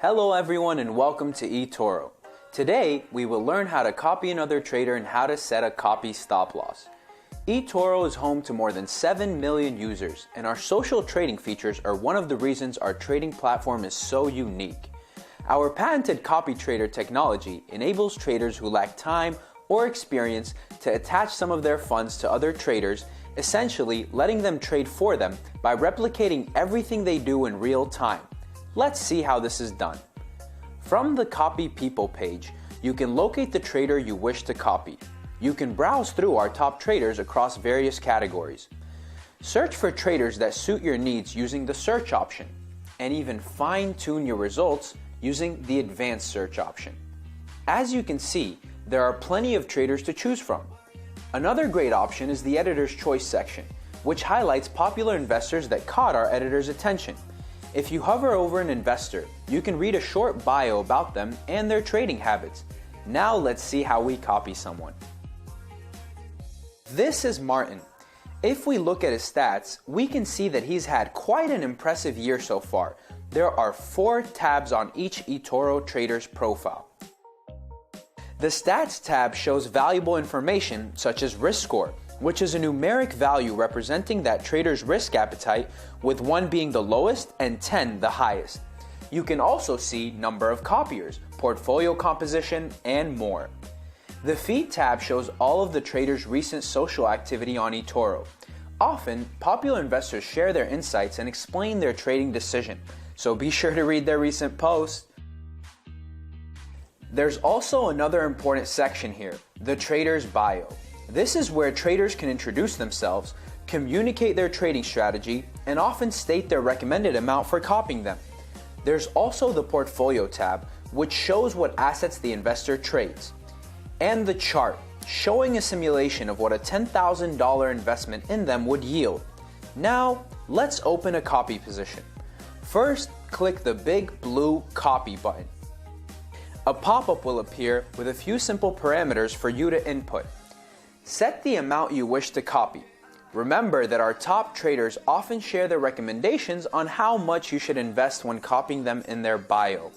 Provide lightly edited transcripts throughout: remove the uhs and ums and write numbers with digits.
Hello everyone and welcome to eToro. Today we will learn how to copy another trader and how to set a copy stop loss. eToro is home to more than 7 million users, and our social trading features are one of the reasons our trading platform is so unique. Our patented CopyTrader technology enables traders who lack time or experience to attach some of their funds to other traders, essentially letting them trade for them by replicating everything they do in real time. Let's see how this is done. From the Copy People page, you can locate the trader you wish to copy. You can browse through our top traders across various categories. Search for traders that suit your needs using the search option, and even fine-tune your results using the advanced search option. As you can see, there are plenty of traders to choose from. Another great option is the Editor's Choice section, which highlights popular investors that caught our editor's attention. If you hover over an investor, you can read a short bio about them and their trading habits. Now let's see how we copy someone. This is Martin. If we look at his stats, we can see that he's had quite an impressive year so far. There are 4 tabs on each eToro trader's profile. The Stats tab shows valuable information such as risk score, which is a numeric value representing that trader's risk appetite, with 1 being the lowest and 10 the highest. You can also see number of copiers, portfolio composition, and more. The Feed tab shows all of the trader's recent social activity on eToro. Often, popular investors share their insights and explain their trading decision, so be sure to read their recent posts. There's also another important section here, the trader's bio. This is where traders can introduce themselves, communicate their trading strategy, and often state their recommended amount for copying them. There's also the Portfolio tab, which shows what assets the investor trades, and the chart, showing a simulation of what a $10,000 investment in them would yield. Now, let's open a copy position. First, click the big blue Copy button. A pop-up will appear with a few simple parameters for you to input. Set the amount you wish to copy. Remember that our top traders often share their recommendations on how much you should invest when copying them in their bio.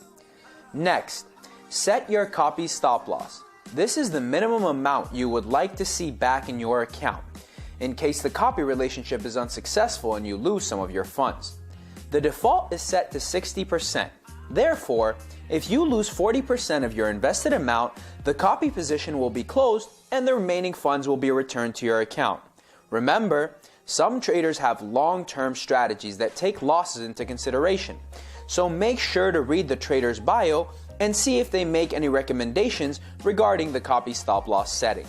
Next, set your copy stop loss. This is the minimum amount you would like to see back in your account, in case the copy relationship is unsuccessful and you lose some of your funds. The default is set to 60%. Therefore, if you lose 40% of your invested amount, the copy position will be closed and the remaining funds will be returned to your account. Remember, some traders have long-term strategies that take losses into consideration, so make sure to read the trader's bio and see if they make any recommendations regarding the copy stop loss setting.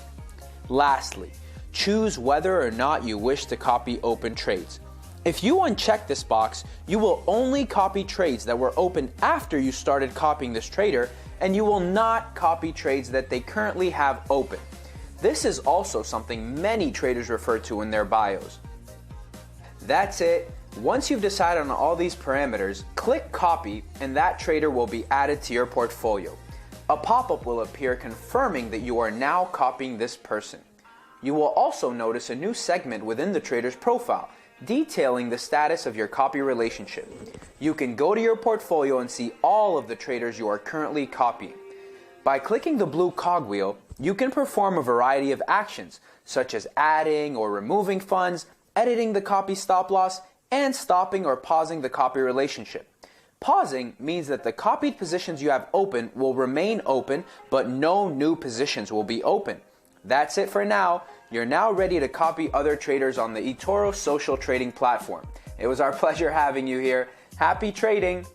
Lastly, choose whether or not you wish to copy open trades. If you uncheck this box, you will only copy trades that were open after you started copying this trader, and you will not copy trades that they currently have open. This is also something many traders refer to in their bios. That's it. Once you've decided on all these parameters, click Copy and that trader will be added to your portfolio. A pop-up will appear confirming that you are now copying this person. You will also notice a new segment within the trader's profile, detailing the status of your copy relationship. You can go to your portfolio and see all of the traders you are currently copying. By clicking the blue cogwheel, you can perform a variety of actions, such as adding or removing funds, editing the copy stop loss, and stopping or pausing the copy relationship. Pausing means that the copied positions you have open will remain open, but no new positions will be open. That's it for now. You're now ready to copy other traders on the eToro social trading platform. It was our pleasure having you here. Happy trading!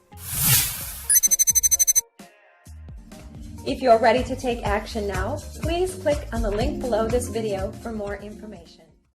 If you're ready to take action now, please click on the link below this video for more information.